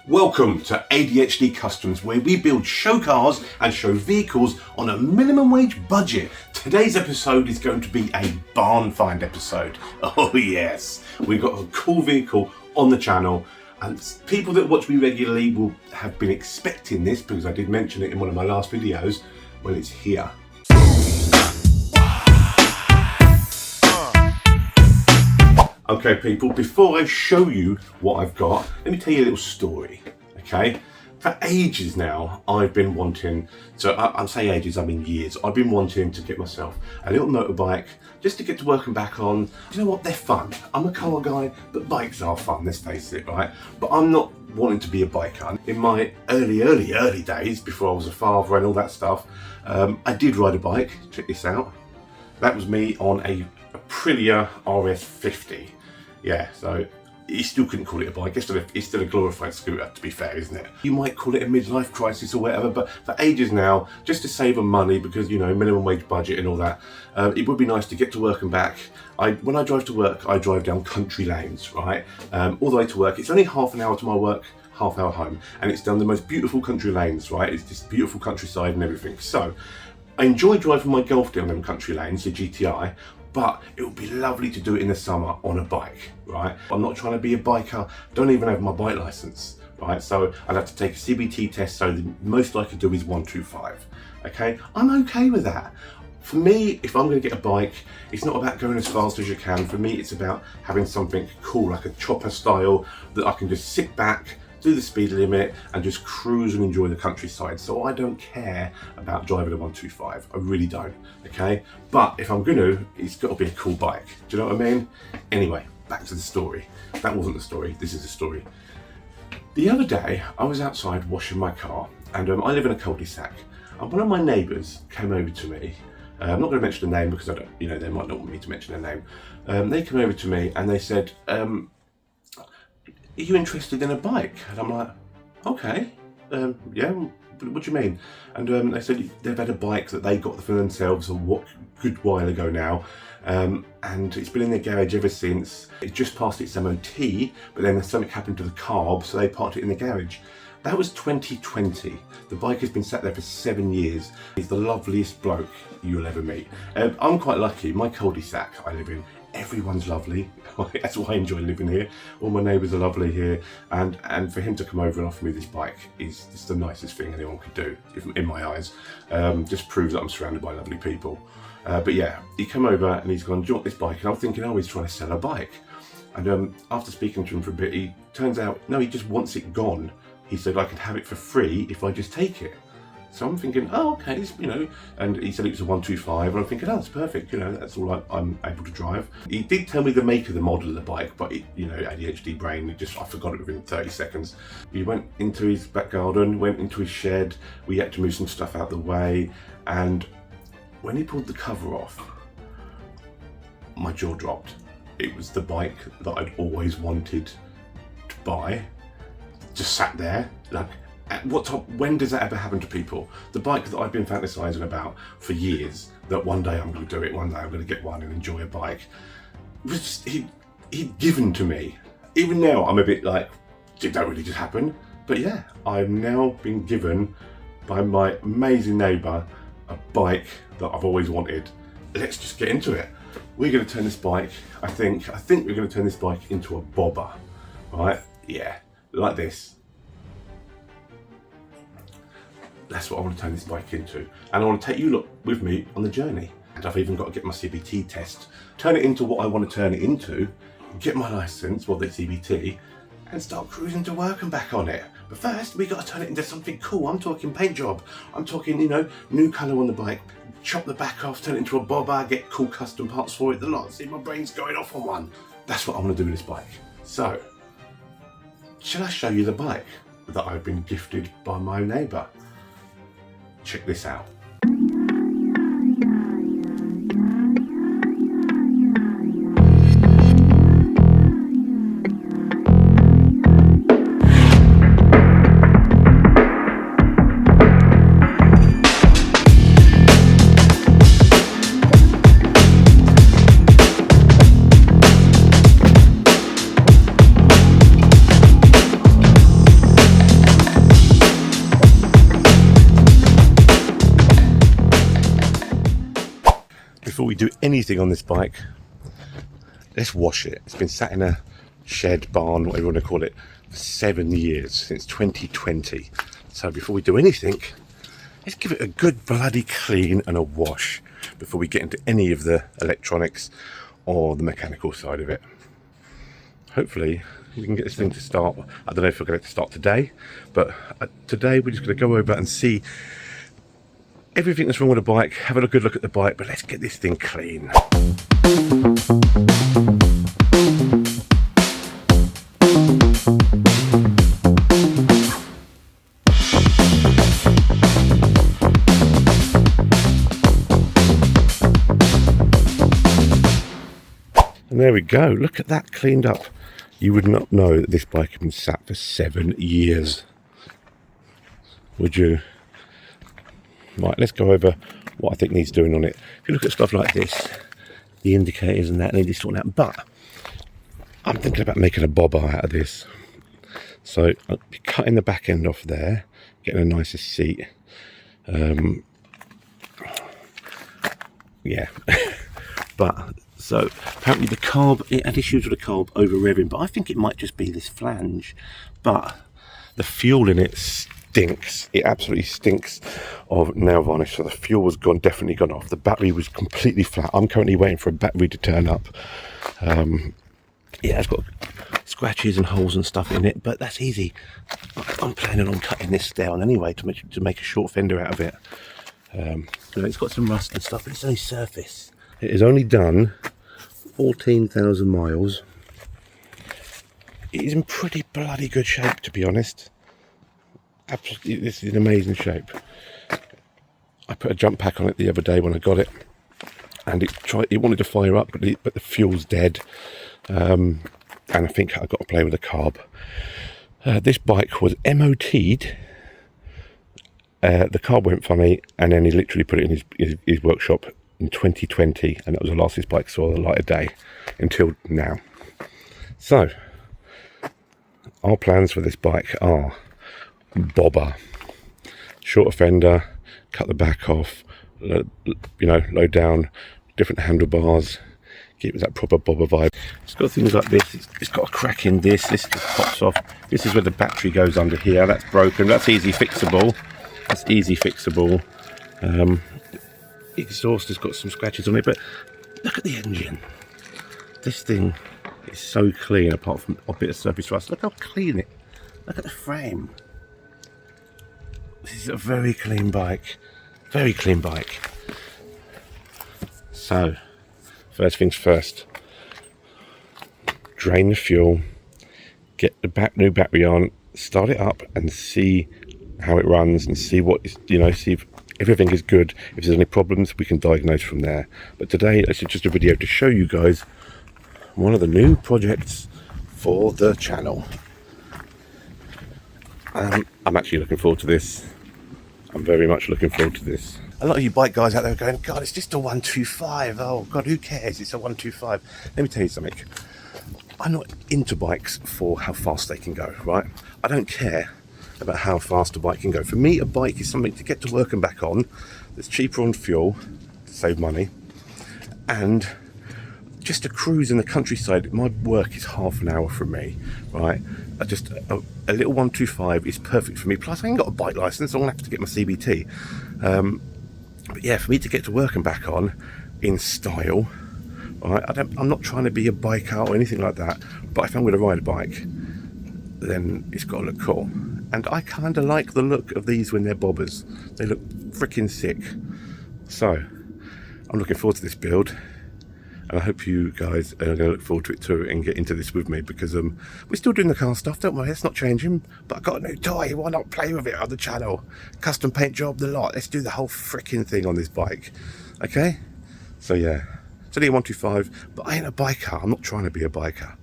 Welcome to ADHD Customs, where we build show cars and show vehicles on a minimum wage budget. Today's episode is going to be a barn find episode. Oh yes, we've got a cool vehicle on the channel, and people that watch me regularly will have been expecting this because I did mention it in one of my last videos. Well, it's here. Okay people, before I show you what I've got, let me tell you a little story, okay? For ages now, I've been wanting, I'm saying ages, I mean years, I've been wanting to get myself a little motorbike just to get to work and back on. You know what, they're fun. I'm a car guy, but bikes are fun, let's face it, right? But I'm not wanting to be a biker. In my early days, before I was a father and all that stuff, I did ride a bike, check this out. That was me on a Aprilia RS50. Yeah, so you still couldn't call it a bike. It's still a glorified scooter, to be fair, isn't it? You might call it a midlife crisis or whatever, but for ages now, just to save on money, because, you know, minimum wage budget and all that, it would be nice to get to work and back. When I drive to work, I drive down country lanes, right? All the way to work. It's only half an hour to my work, half hour home, and it's down the most beautiful country lanes, right? It's this beautiful countryside and everything. So I enjoy driving my Golf down them country lanes, the GTI, but it would be lovely to do it in the summer on a bike, right? I'm not trying to be a biker, don't even have my bike license, right? So I'd have to take a CBT test, so the most I could do is 125, okay? I'm okay with that. For me, if I'm gonna get a bike, it's not about going as fast as you can. For me, it's about having something cool, like a chopper style, that I can just sit back, do the speed limit and just cruise and enjoy the countryside. So I don't care about driving a 125, I really don't, okay? But if I'm gonna, it's gotta be a cool bike. Do you know what I mean? Anyway, back to the story. That wasn't the story, this is the story. The other day, I was outside washing my car, and I live in a cul-de-sac, and one of my neighbours came over to me. I'm not gonna mention the name because I don't, you know, they might not want me to mention their name. They came over to me and they said, are you interested in a bike? And I'm like, okay, yeah, what do you mean? And they said they've had a bike that they got for themselves a good while ago now, and it's been in their garage ever since. It just passed its MOT, but then something happened to the carb, so they parked it in the garage. That was 2020. The bike has been sat there for 7 years. He's the loveliest bloke you'll ever meet. I'm quite lucky, my cul-de-sac I live in, everyone's lovely. That's why I enjoy living here. All my neighbours are lovely here, and for him to come over and offer me this bike is just the nicest thing anyone could do, in my eyes. Just proves that I'm surrounded by lovely people. But yeah, he came over and he's gone, do you want this bike? And I'm thinking, oh, he's trying to sell a bike. And after speaking to him for a bit, he turns out, no, he just wants it gone. He said I could have it for free if I just take it. So I'm thinking, oh, okay, you know, and he said it was a 125, and I'm thinking, oh, that's perfect, you know, that's all I'm able to drive. He did tell me the make of the model of the bike, but it, you know, ADHD brain, I forgot it within 30 seconds. He went into his back garden, went into his shed, we had to move some stuff out the way, and when he pulled the cover off, my jaw dropped. It was the bike that I'd always wanted to buy, just sat there, like, when does that ever happen to people? The bike that I've been fantasizing about for years, that one day I'm going to do it, one day I'm going to get one and enjoy a bike, was just, he'd given to me. Even now I'm a bit like, did that really just happen? But yeah, I've now been given by my amazing neighbour a bike that I've always wanted. Let's just get into it. We're going to turn this bike, I think we're going to turn this bike into a bobber, right? Yeah, like this. That's what I want to turn this bike into. And I want to take you with me on the journey. And I've even got to get my CBT test, turn it into what I want to turn it into, get my license, well, the CBT, and start cruising to work and back on it. But first, we got to turn it into something cool. I'm talking paint job. I'm talking, you know, new colour on the bike, chop the back off, turn it into a bobber, get cool custom parts for it, the lot. See, my brain's going off on one. That's what I want to do with this bike. So, shall I show you the bike that I've been gifted by my neighbour? Check this out. we do anything on this bike, let's wash it. It's been sat in a shed, barn, whatever you want to call it, for 7 years, since 2020. So before we do anything, let's give it a good bloody clean and a wash before we get into any of the electronics or the mechanical side of it. Hopefully we can get this thing to start. I don't know if we're going to start today, but today we're just going to go over and see everything that's wrong with the bike, have a good look at the bike, but let's get this thing clean. And there we go, look at that cleaned up. You would not know that this bike had been sat for 7 years, would you? Right, let's go over what I think needs doing on it. If you look at stuff like this, the indicators and that need to sort out, but I'm thinking about making a bobber out of this. So I'll be cutting the back end off there, getting a nicer seat. Yeah, but so apparently the carb, it had issues with the carb over revving, but I think it might just be this flange. But the fuel in it stinks. It absolutely stinks of nail varnish. So the fuel was gone, definitely gone off. The battery was completely flat. I'm currently waiting for a battery to turn up. Yeah, it's got scratches and holes and stuff in it, but that's easy. I'm planning on cutting this down anyway to make a short fender out of it. It's got some rust and stuff, but it's only surface. It has only done 14,000 miles. It is in pretty bloody good shape, to be honest. Absolutely, this is in amazing shape. I put a jump pack on it the other day when I got it, and it wanted to fire up, but the fuel's dead. And I think I've got to play with the carb. This bike was MOT'd. The carb went funny, and then he literally put it in his workshop in 2020, and that was the last this bike saw the light of day until now. So our plans for this bike are bobber, shorter fender, cut the back off, low down, different handlebars, get that proper bobber vibe. It's got things like this. It's got a crack in this just pops off. This is where the battery goes under here. That's broken. That's easy fixable. Exhaust has got some scratches on it, but look at the engine. This thing is so clean, apart from a bit of surface rust. Look how clean it. Look at the frame. This is a very clean bike. Very clean bike. So, first things first. Drain the fuel. Get the new battery on. Start it up and see how it runs, and see what is, see if everything is good. If there's any problems, we can diagnose from there. But today, this is just a video to show you guys one of the new projects for the channel. I'm actually looking forward to this. I'm very much looking forward to this. A lot of you bike guys out there are going, God, it's just a 125. Oh God, who cares? It's a 125. Let me tell you something. I'm not into bikes for how fast they can go, right? I don't care about how fast a bike can go. For me, a bike is something to get to work and back on, that's cheaper on fuel to save money, and just to cruise in the countryside. My work is half an hour from me, right? A little 125 is perfect for me. Plus I ain't got a bike license, so I'm gonna have to get my CBT. But yeah, for me to get to work and back on in style, right? I'm not trying to be a biker or anything like that, but if I'm going to ride a bike, then it's got to look cool. And I kind of like the look of these when they're bobbers. They look freaking sick. So I'm looking forward to this build, and I hope you guys are going to look forward to it too and get into this with me, because we're still doing the car stuff, don't worry, it's not changing. But I've got a new toy, why not play with it on the channel? Custom paint job, the lot. Let's do the whole freaking thing on this bike. Okay? So yeah, it's only a 125, but I ain't a biker. I'm not trying to be a biker.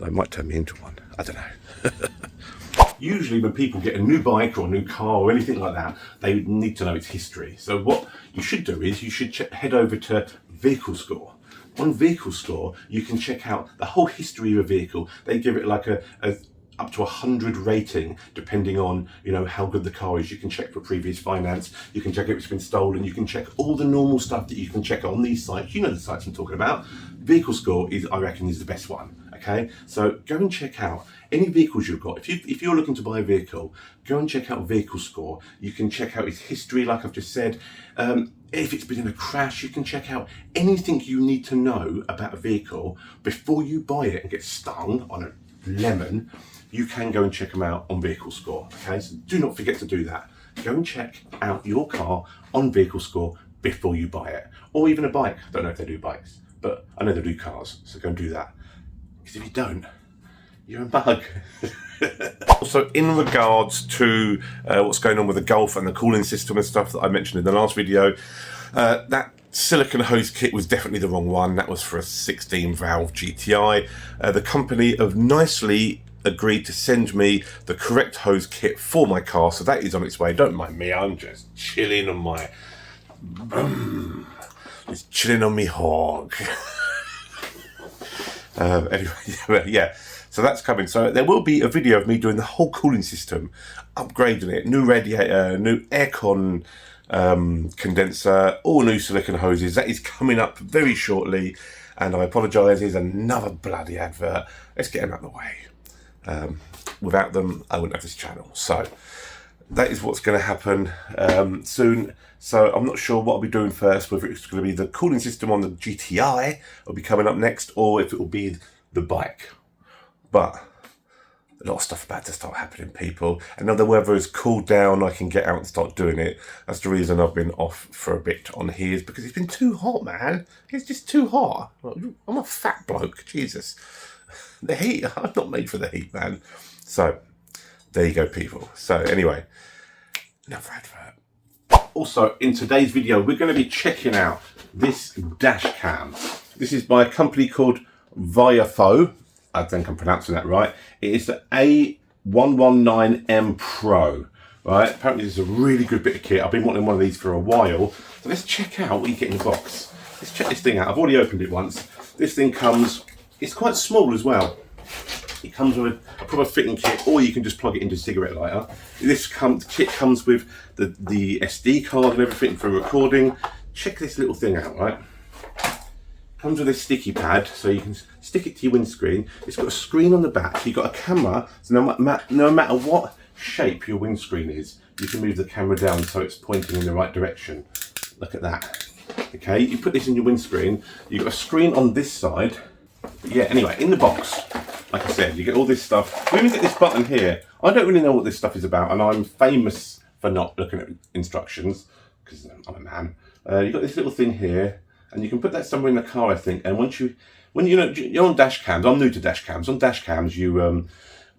It might turn me into one. I don't know. Usually when people get a new bike or a new car or anything like that, they need to know its history. So what you should do is you should head over to Vehicle Score. On Vehicle Score, you can check out the whole history of a vehicle. They give it like a up to 100 rating, depending on, you know, how good the car is. You can check for previous finance, you can check if it's been stolen, you can check all the normal stuff that you can check on these sites. You know the sites I'm talking about. Vehicle Score is, I reckon, is the best one. Okay, so go and check out any vehicles you've got. If you're looking to buy a vehicle, go and check out Vehicle Score. You can check out its history, like I've just said. If it's been in a crash, you can check out anything you need to know about a vehicle before you buy it and get stung on a lemon. You can go and check them out on Vehicle Score. Okay, so do not forget to do that. Go and check out your car on Vehicle Score before you buy it, or even a bike. I don't know if they do bikes, but I know they do cars, so go and do that. Because if you don't, you're a bug. Also, in regards to what's going on with the Golf and the cooling system and stuff that I mentioned in the last video, that silicone hose kit was definitely the wrong one. That was for a 16 valve GTI. The company have nicely agreed to send me the correct hose kit for my car, so that is on its way. Don't mind me, I'm just chilling on my just chilling on me hog. Anyway, yeah, so that's coming. So there will be a video of me doing the whole cooling system, upgrading it, new radiator, new aircon condenser, all new silicone hoses. That is coming up very shortly, and I apologise, here's another bloody advert. Let's get them out of the way. Without them, I wouldn't have this channel. So that is what's going to happen soon. So I'm not sure what I'll be doing first, whether it's going to be the cooling system on the GTI will be coming up next, or if it will be the bike. But a lot of stuff about to start happening, people. And now the weather has cooled down, I can get out and start doing it. That's the reason I've been off for a bit on here, is because it's been too hot, man. It's just too hot. I'm a fat bloke, Jesus. The heat, I'm not made for the heat, man. So there you go, people. So anyway, another advert. Also, in today's video, we're going to be checking out this dash cam. This is by a company called Viofo. I think I'm pronouncing that right. It is the A119M Pro. Right? Apparently, this is a really good bit of kit. I've been wanting one of these for a while. So let's check out what you get in the box. Let's check this thing out. I've already opened it once. This thing comes, it's quite small as well. It comes with a proper fitting kit, or you can just plug it into a cigarette lighter. This kit comes with the SD card and everything for recording. Check this little thing out, right? Comes with a sticky pad, so you can stick it to your windscreen. It's got a screen on the back. You've got a camera, so no matter what shape your windscreen is, you can move the camera down so it's pointing in the right direction. Look at that. Okay, you put this in your windscreen. You've got a screen on this side. But yeah, anyway, in the box, like I said, you get all this stuff. We even get this button here. I don't really know what this stuff is about, and I'm famous for not looking at instructions because I'm a man. You've got this little thing here, and you can put that somewhere in the car, I think. And when you're on dash cams, I'm new to dash cams. On dash cams, you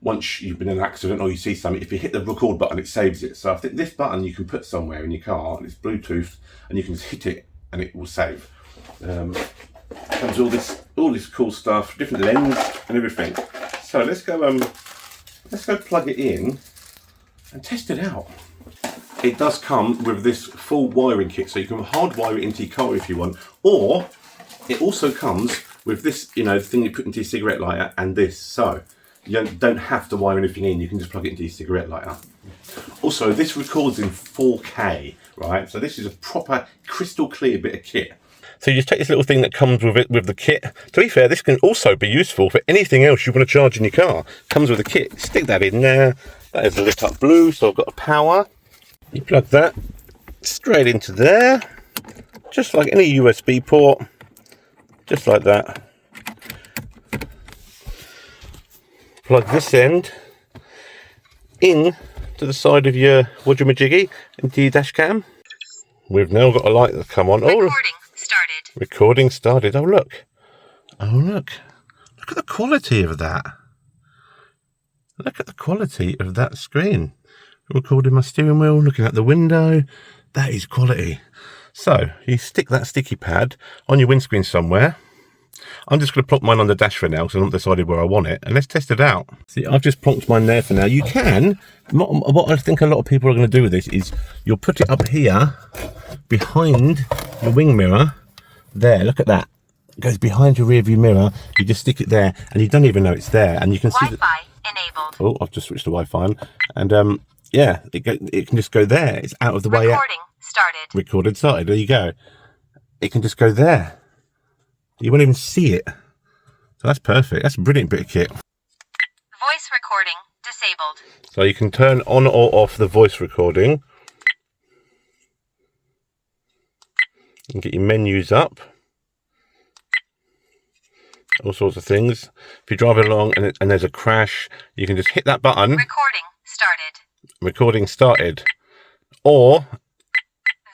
once you've been in an accident or you see something, if you hit the record button, it saves it. So I think this button you can put somewhere in your car, and it's Bluetooth, and you can just hit it, and it will save. Comes all this cool stuff, different lens and everything. So let's go plug it in and test it out. It does come with this full wiring kit, so you can hardwire it into your car if you want, or it also comes with this, thing you put into your cigarette lighter and this, so you don't have to wire anything in, you can just plug it into your cigarette lighter. Also, this records in 4K, right? So this is a proper crystal clear bit of kit. So you just take this little thing that comes with it, with the kit. To be fair, this can also be useful for anything else you want to charge in your car. Comes with a kit. Stick that in there. That is a lit up blue, so I've got a power. You plug that straight into there, just like any USB port, just like that. Plug this end in to the side of your wajamajiggy into your dash cam. We've now got a light that come on. Recording started. Recording started. Oh look. Oh look. Look at the quality of that. Look at the quality of that screen. Recording my steering wheel, looking out the window. That is quality. So you stick that sticky pad on your windscreen somewhere. I'm just going to plonk mine on the dash for now because I've not decided where I want it, and let's test it out. See, I've just plonked mine there for now. You can, what I think a lot of people are going to do with this is you'll put it up here behind your wing mirror. There, look at that. It goes behind your rear view mirror. You just stick it there and you don't even know it's there, and you can see Wi-Fi enabled. Oh, I've just switched to Wi-Fi on. And yeah, it can just go there. It's out of the way. Recording started. Recorded started. There you go. It can just go there. You won't even see it. So that's perfect. That's a brilliant bit of kit. Voice recording disabled. So you can turn on or off the voice recording. And get your menus up. All sorts of things. If you're driving along and there's a crash, you can just hit that button. Recording started. Recording started. Or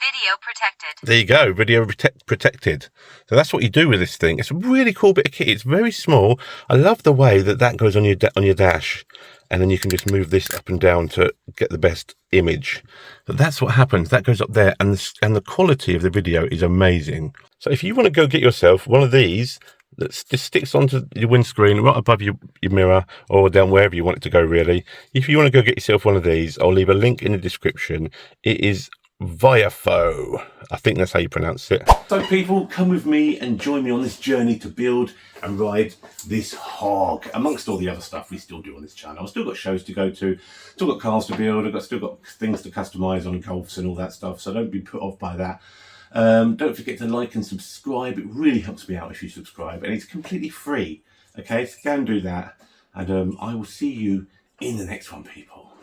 Video protected. there you go, video protected. So that's what you do with this thing. It's a really cool bit of kit. It's very small. I love the way that goes on your dash, and then you can just move this up and down to get the best image. So that's what happens. That goes up there, and the quality of the video is amazing. So if you want to go get yourself one of these that just sticks onto your windscreen right above your mirror, or down wherever you want it to go, really. If you want to go get yourself one of these, I'll leave a link in the description. It is Viofo. I think that's how you pronounce it. So people, come with me and join me on this journey to build and ride this hog. Amongst all the other stuff we still do on this channel. I've still got shows to go to, still got cars to build, I've still got things to customise on Golfs and all that stuff, so don't be put off by that. Don't forget to like and subscribe. It really helps me out if you subscribe, and it's completely free. Okay, so go and do that, and I will see you in the next one, people.